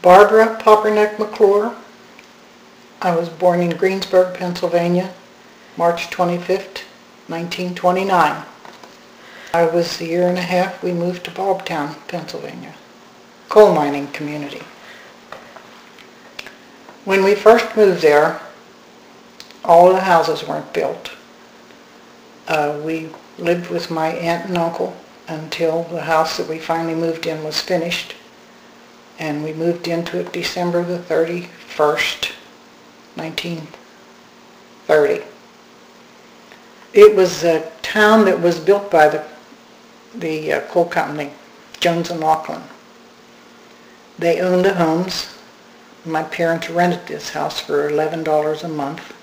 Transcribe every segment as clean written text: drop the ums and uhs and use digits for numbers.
Barbara Popernack McClure. I was born in Greensburg, Pennsylvania, March 25th, 1929. I was a year and a half, we moved to Bobtown, Pennsylvania, coal mining community. When we first moved there, all of the houses weren't built. We lived with my aunt and uncle until the house that we finally moved in was finished, and we moved into it December the 31st, 1930. It was a town that was built by the coal company, Jones and Laughlin. They owned the homes. My parents rented this house for $11 a month.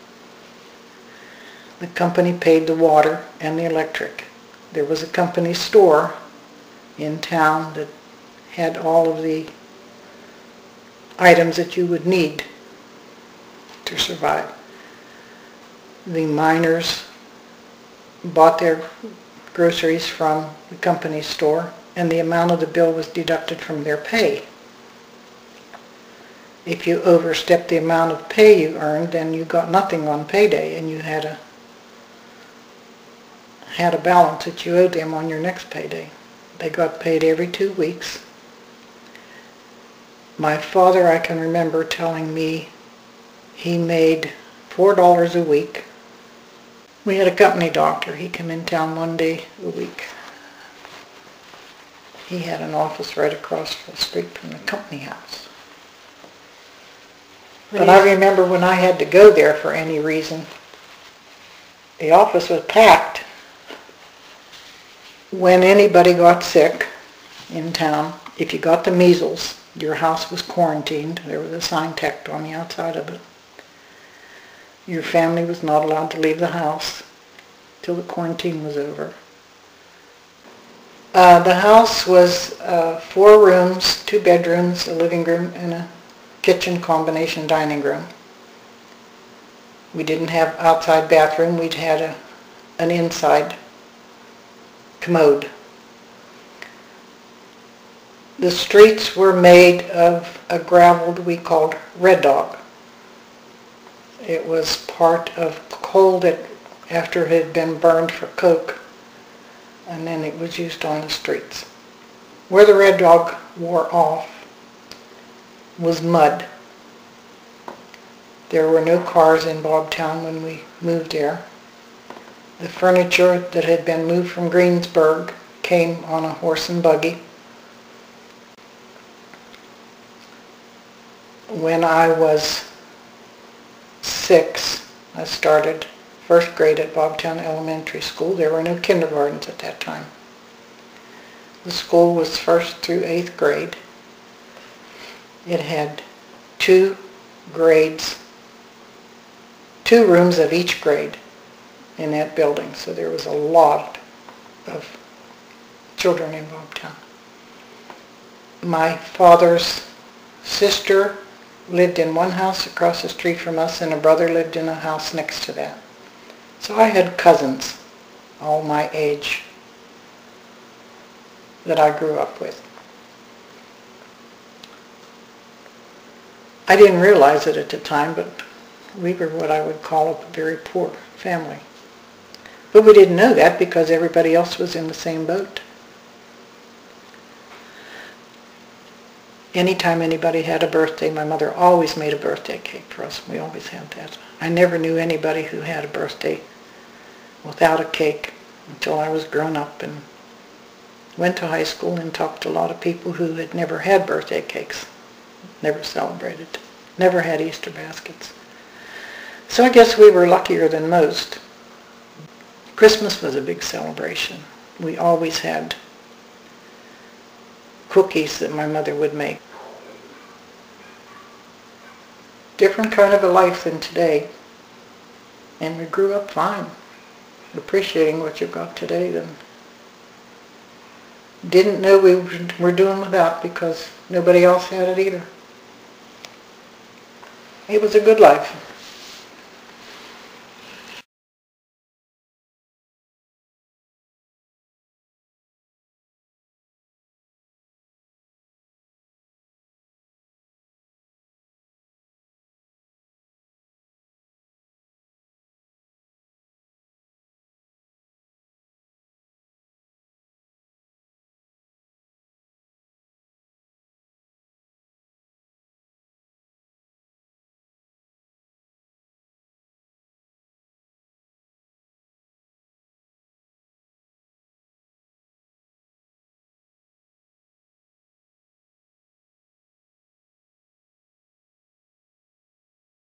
The company paid the water and the electric. There was a company store in town that had all of the items that you would need to survive. The miners bought their groceries from the company store, and the amount of the bill was deducted from their pay. If you overstepped the amount of pay you earned, then you got nothing on payday, and you had a balance that you owed them on your next payday. They got paid every 2 weeks. My father, I can remember telling me he made $4 a week. We had a company doctor. He came in town one day a week. He had an office right across the street from the company house. But I remember when I had to go there for any reason, the office was packed. When anybody got sick in town, if you got the measles, your house was quarantined. There was a sign tacked on the outside of it. Your family was not allowed to leave the house till the quarantine was over. The house was 4 rooms, 2 bedrooms, a living room, and a kitchen combination dining room. We didn't have outside bathroom. We'd had an inside commode. The streets were made of a gravel we called Red Dog. It was part of coal that after it had been burned for coke, and then it was used on the streets. Where the Red Dog wore off was mud. There were no cars in Bobtown when we moved there. The furniture that had been moved from Greensburg came on a horse and buggy. When I was 6, I started first grade at Bobtown Elementary School. There were no kindergartens at that time. The school was 1st through 8th grade. It had 2 grades, 2 rooms of each grade in that building, so there was a lot of children in Bobtown. My father's sister lived in one house across the street from us, and a brother lived in a house next to that. So I had cousins all my age that I grew up with. I didn't realize it at the time, but we were what I would call a very poor family. But we didn't know that because everybody else was in the same boat. Anytime anybody had a birthday, my mother always made a birthday cake for us. We always had that. I never knew anybody who had a birthday without a cake until I was grown up and went to high school and talked to a lot of people who had never had birthday cakes, never celebrated, never had Easter baskets. So I guess we were luckier than most. Christmas was a big celebration. We always had cookies that my mother would make. Different kind of a life than today. And we grew up fine, appreciating what you've got today. Then didn't know we were doing without because nobody else had it either. It was a good life.